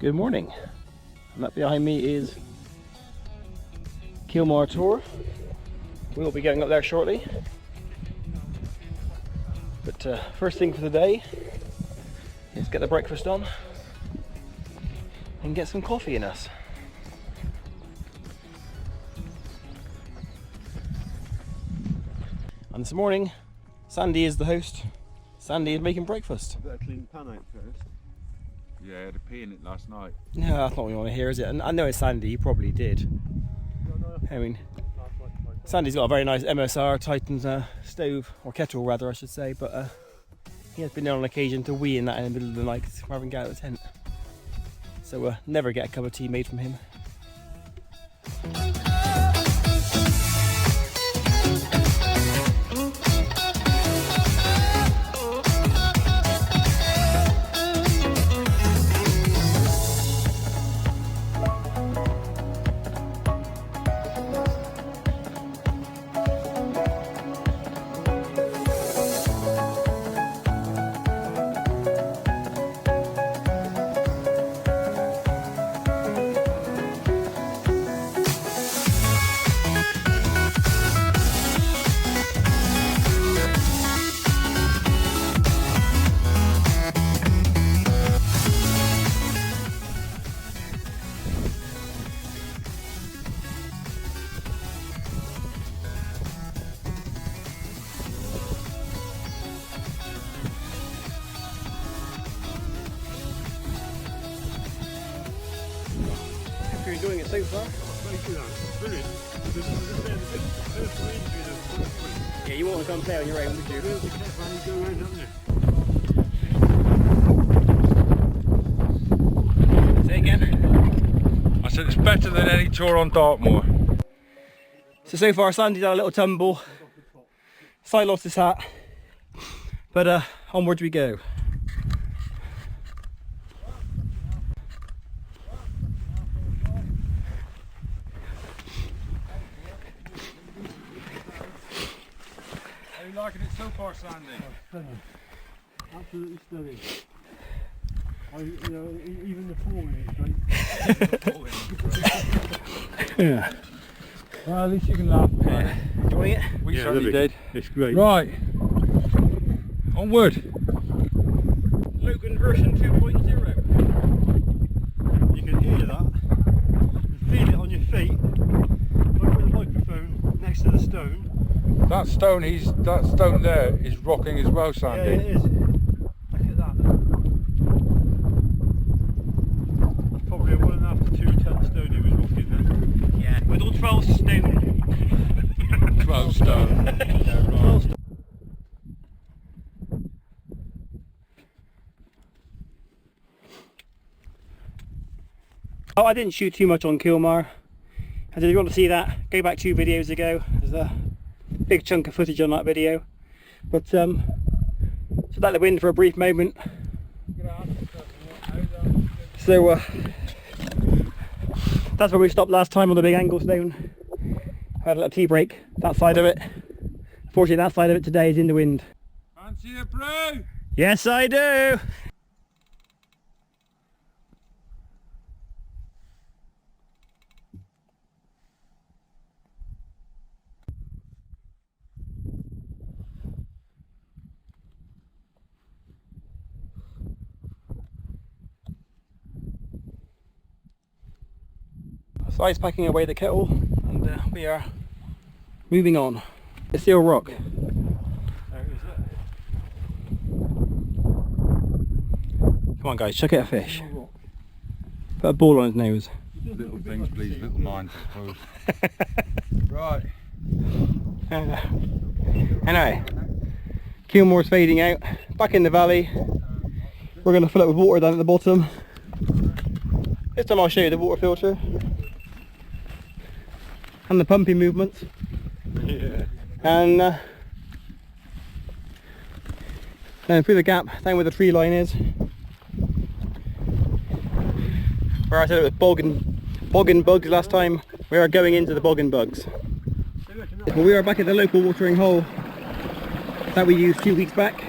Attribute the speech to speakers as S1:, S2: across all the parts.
S1: Good morning, and that behind me is Kilmar Tor. We'll be going up there shortly, but first thing for the day is get the breakfast on and get some coffee in us. And this morning Sandy is the host. Sandy is making breakfast.
S2: Better clean the pan out first.
S3: Yeah, I had a pee in it last night.
S1: No, that's not what you want to hear, is it? And I know it's Sandy, you probably did. I mean, Sandy's got a very nice MSR Titan stove, or kettle rather I should say, but he has been there on occasion to wee in that in the middle of the night rather than get out of the tent. So never get a cup of tea made from him. You're enjoying it so far?
S2: Brilliant.
S1: Yeah, you want to come play on your own, would you? Say again?
S3: I said it's better than any tour on Dartmoor.
S1: So far Sandy's had a little tumble. Si lost his hat. But onwards we go.
S3: How are you liking it so far, Sandy?
S2: Stunning. Absolutely stunning. Even the pouring is great.
S1: Yeah.
S3: Well, at least you can laugh about it.
S1: Enjoying it?
S3: We certainly did.
S2: It's great.
S3: Right. Onward.
S1: Logan version 2.0.
S2: You can hear that. You feel it on your feet. Look with the microphone next to the stone.
S3: That stone there is rocking as well, Sandy.
S2: Yeah, it is. Look at that. That's probably a 1.5 to 2 ton stone he was rocking there.
S1: Yeah, with all 12 stone.
S3: 12 stone. Yeah, right.
S1: Oh, I didn't shoot too much on Kilmar. And if you want to see that, go back 2 videos ago. There's a big chunk of footage on that video. But so that the wind for a brief moment. So that's where we stopped last time on the big angle stone. I had a little tea break that side of it. Unfortunately that side of it today is in the wind.
S3: Fancy a brew?
S1: Yes I do! So I's packing away the kettle and we are moving on. It's still rock. Come on guys, chuck it a fish. Put a ball on his nose.
S3: Little things please, little minds I suppose. Right.
S1: Anyway, Kilmar's fading out. Back in the valley. We're going to fill it with water down at the bottom. This time I'll show you the water filter. And the pumping movements.
S2: Yeah.
S1: And then through the gap, down where the tree line is. Where I said it was boggin bugs last time, we are going into the boggin bugs. Well, we are back at the local watering hole that we used 2 weeks back.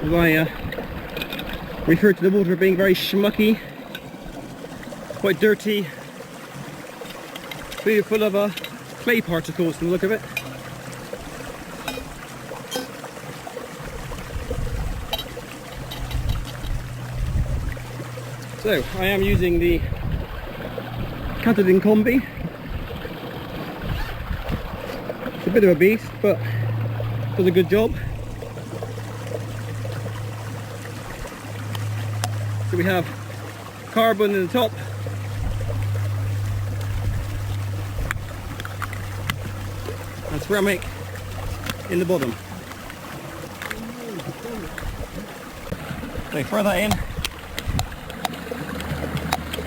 S1: As I referred to the water being very schmucky, quite dirty, really full of clay particles from the look of it. So I am using the Catadin combi. It's a bit of a beast, but does a good job. So we have carbon in the top, and ceramic in the bottom. So throw that in.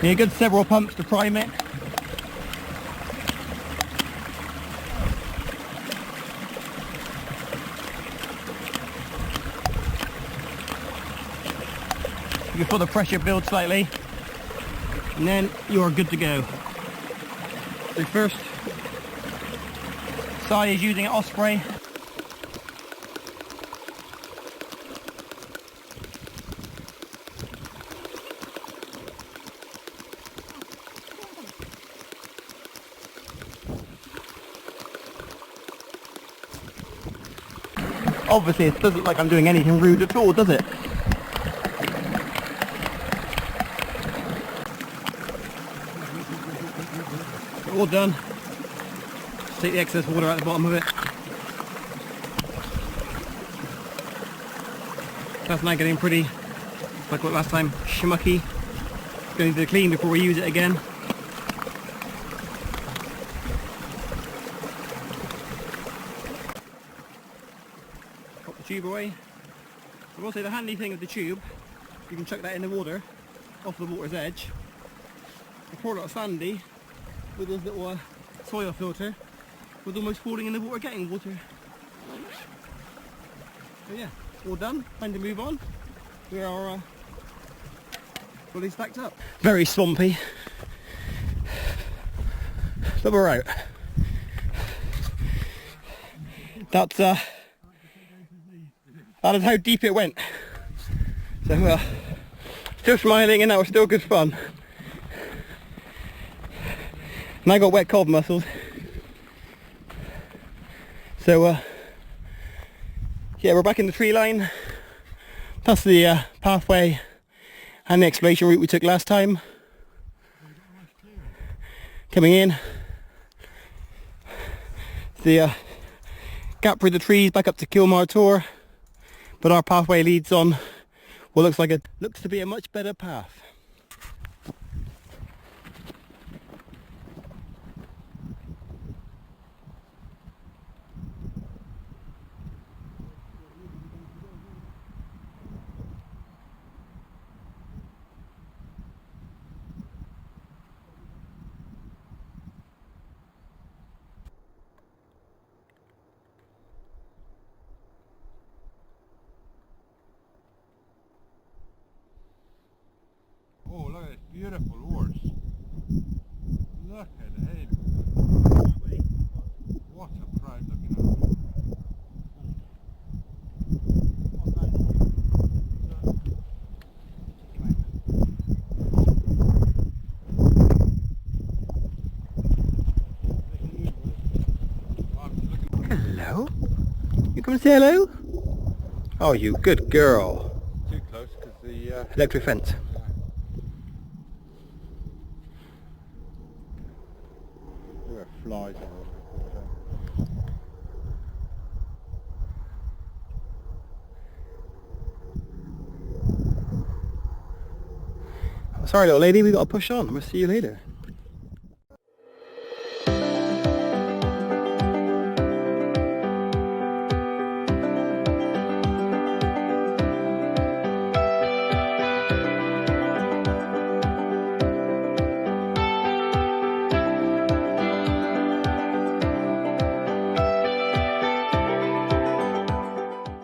S1: Need a good several pumps to prime it. You can feel the pressure build slightly, and then you are good to go. So first, Si is using an Osprey. Obviously it doesn't look like I'm doing anything rude at all, does it? All done. Just take the excess water out the bottom of it. That's now getting pretty, like what last time, schmucky. Going to clean before we use it again. Pop the tube away. I will say the handy thing of the tube, you can chuck that in the water, off the water's edge. I poured it out sandy with this little soil filter, was almost falling in the water, getting water. So yeah, all done, time to move on. We are fully stacked up. Very swampy, but we're out. That's that is how deep it went. So still smiling, and that was still good fun. And I got wet cold muscles. So yeah, we're back in the tree line. That's the pathway and the exploration route we took last time. Coming in. The gap through the trees back up to Kilmar Tor. But our pathway leads on what looks to be a much better path.
S3: Oh, look at this beautiful horse. Look at him. What a proud looking horse.
S1: Hello? You come and say hello? Oh, you good girl.
S3: Too close because the
S1: Electric fence.
S3: there are flies on it.
S1: Sorry little lady, we got to push on. We'll see you later.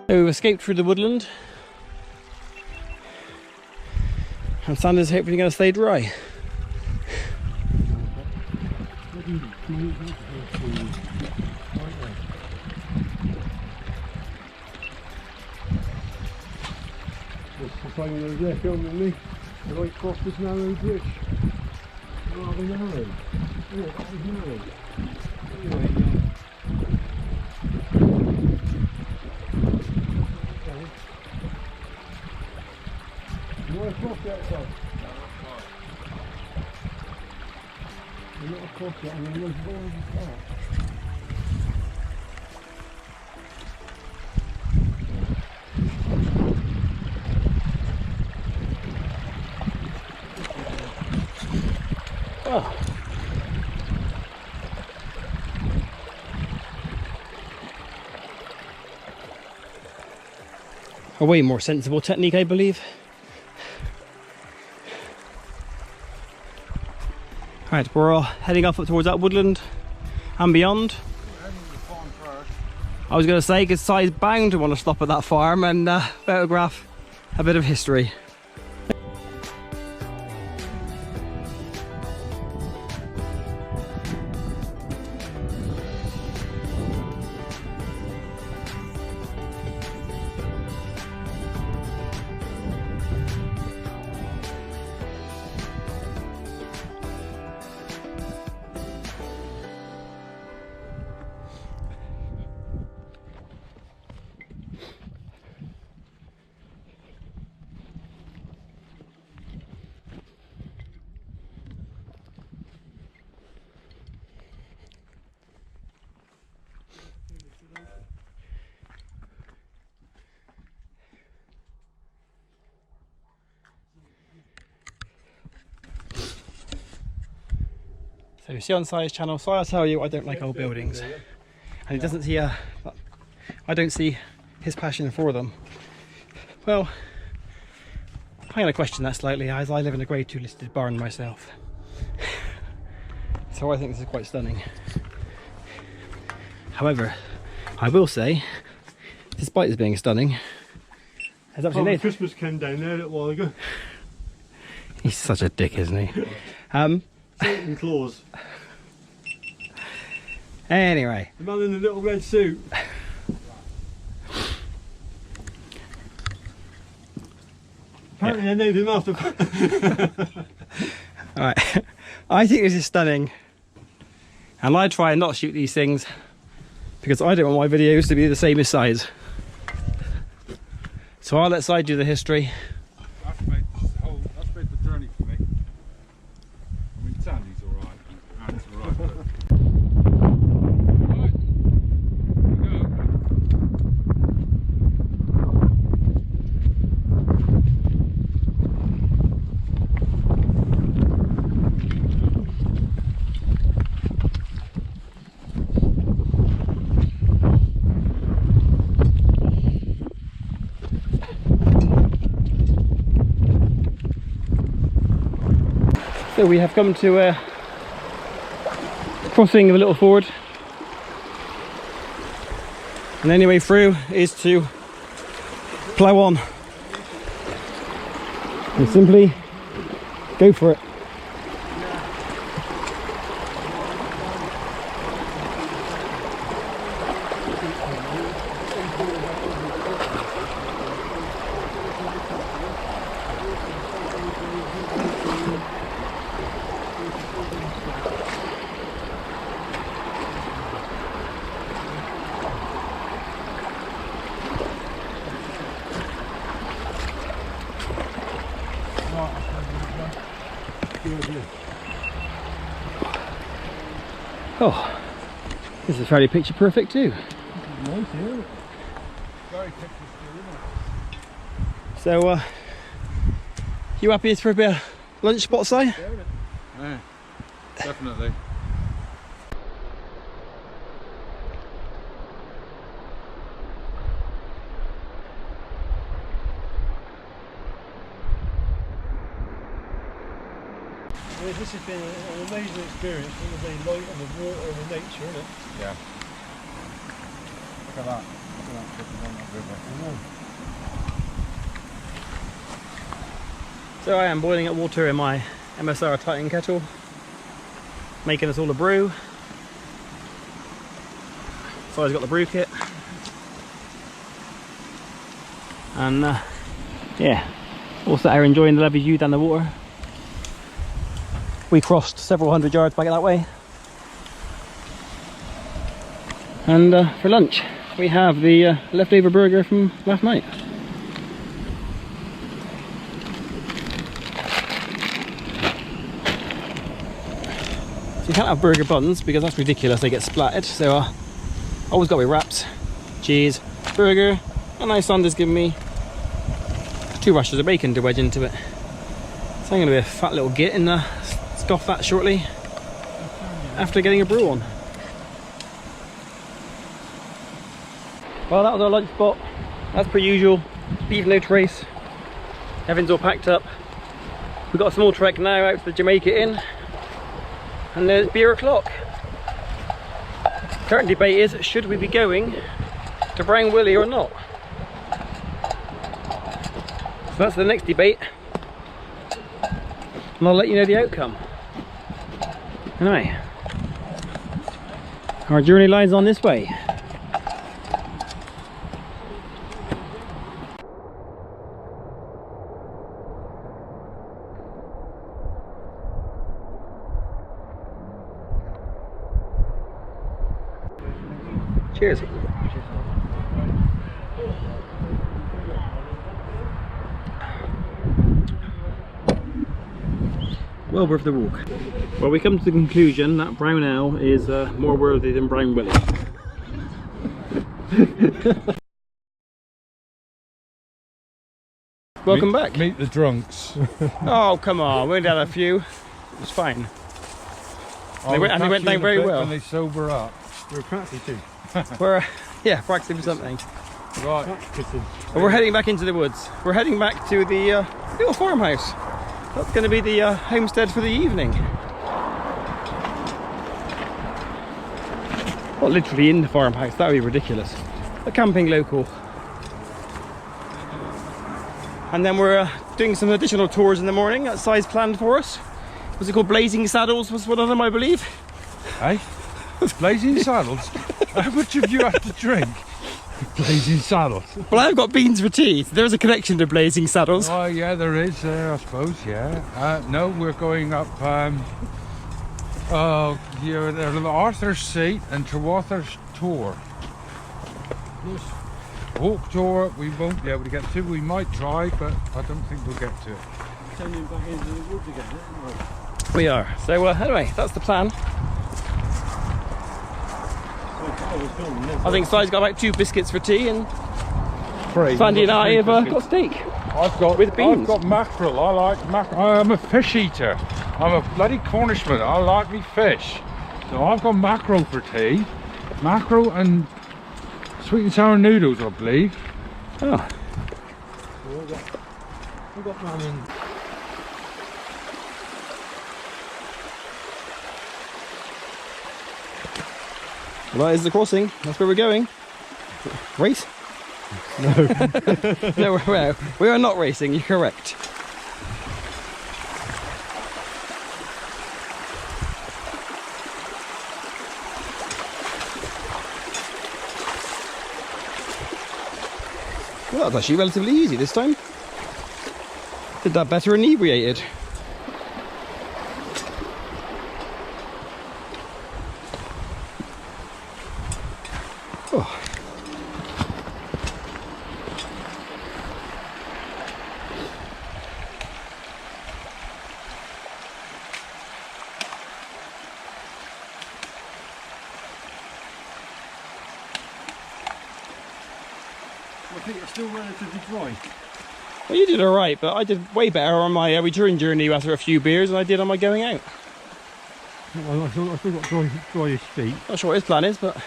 S1: So we've escaped through the woodland, and sand is hopefully going to stay dry.
S2: time when I was there filming me, and I crossed this narrow bridge. Rather narrow. Yeah, that was narrow. Anyway, you want to cross the outside? You're not across it, I'm going to go forward and start.
S1: Oh. A way more sensible technique, I believe. Right, we're all heading off up towards that woodland and beyond. I was going to say, because Si's bound to want to stop at that farm and photograph a bit of history. So you see on Si's channel, Si, I'll tell you, I don't like old buildings. And he doesn't see I don't see his passion for them. Well, I'm going to question that slightly, as I live in a grade 2 listed barn myself. So I think this is quite stunning. However, I will say, despite this being stunning, there's absolutely
S2: Christmas came down there a little while ago.
S1: He's such a dick, isn't he?
S2: Satan claws.
S1: Anyway.
S2: The man in the little red suit. Apparently I named him after.
S1: Alright. I think this is stunning. And I try and not shoot these things because I don't want my videos to be the same as Si's. So I'll let Si do the history.
S3: That's made the journey for me. I mean, Sandy's alright, and it's alright, but... Right, here we go.
S1: So we have come to a crossing of a little ford, and the only way through is to plough on and simply go for it. Oh, this is fairly picture perfect too.
S2: Nice, yeah.
S3: Very picture still, isn't it?
S1: So, you happy for a bit of lunch spot, Si?
S3: Yeah, definitely.
S2: Well, this has been an amazing experience with the light and the water and the nature, isn't it?
S3: Yeah. Look at that. Look at that dripping on that river.
S1: So I am boiling up water in my MSR Titan kettle, making us all a brew. So I've got the brew kit. And yeah, All sat here enjoying the lovely view down the water. We crossed several hundred yards back that way. And for lunch we have the leftover burger from last night. So you can't have burger buns because that's ridiculous, they get splattered. So always got with wraps, cheese, burger, and now Sandra's given me 2 rashers of bacon to wedge into it. So I'm going to be a fat little git and scoff that shortly after getting a brew on. Well, that was our lunch spot. As per usual, beef no trace. Everything's all packed up. We've got a small trek now out to the Jamaica Inn, and there's beer o'clock. Current debate is, should we be going to Brown Willy or not? So that's the next debate, and I'll let you know the outcome. Anyway, our journey lies on this way. Cheers. Well worth the walk. Well, we come to the conclusion that brown ale is more worthy than Brown Willy. Welcome back.
S3: Meet the drunks.
S1: Oh, come on, we went down a few. It was fine. They went down very well.
S3: When they sober up.
S2: We're practicing.
S1: We're practicing something.
S3: Right.
S1: But we're heading back into the woods. We're heading back to the little farmhouse. That's going to be the homestead for the evening. Not literally in the farmhouse, that would be ridiculous. A camping local. And then we're doing some additional tours in the morning. That size planned for us. Was it called Blazing Saddles? Was one of them, I believe.
S3: Hey? Blazing Saddles? How much have you had to drink? Blazing Saddles.
S1: Well, I've got beans for tea. So there's a connection to Blazing Saddles.
S3: Oh yeah, there is, I suppose, yeah. No, we're going up, Arthur's Seat and Trewather's Tor. Walk tour, we won't be able to get to. We might try, but I don't think we'll get to it.
S2: Turning back into the woods again, aren't
S1: We are. So anyway, that's the plan. I think Si's got about 2 biscuits for tea, and Sandy and I have got steak. With beans.
S3: I've got mackerel. I like mackerel. I'm a fish eater. I'm a bloody Cornishman. I like me fish. So I've got mackerel for tea. Mackerel and sweet and sour noodles, I believe.
S1: Oh.
S2: We've got ramen.
S1: Well, that is the crossing. That's where we're going. Race?
S2: No.
S1: No, we are not racing. You're correct. Well, that was actually relatively easy this time. Did that better inebriated. Oh.
S2: I think it's still relatively dry.
S1: Well, you did alright, but I did way better on my return journey after a few beers than I did on my going out.
S2: Well, I've still got dryish feet.
S1: Not sure what his plan is, but...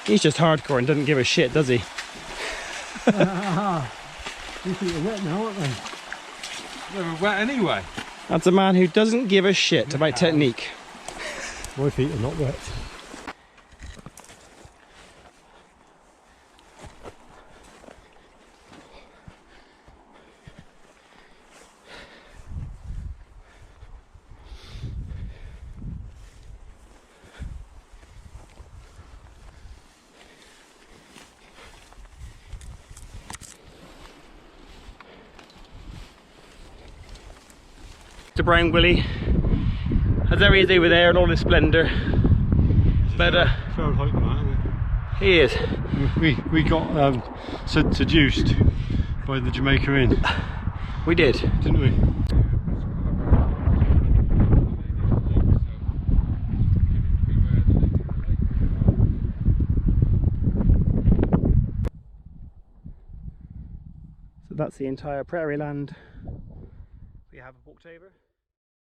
S1: He's just hardcore and doesn't give a shit, does he?
S2: You think they're wet now, aren't they?
S3: They were wet anyway.
S1: That's a man who doesn't give a shit about technique.
S2: My feet are not wet.
S1: to Brown Willy, as there he is over there in all his splendour. But
S2: fair height man, isn't it?
S1: he is.
S2: We got seduced by the Jamaica Inn.
S1: We did,
S2: didn't we?
S1: So that's the entire prairie land we have walked over.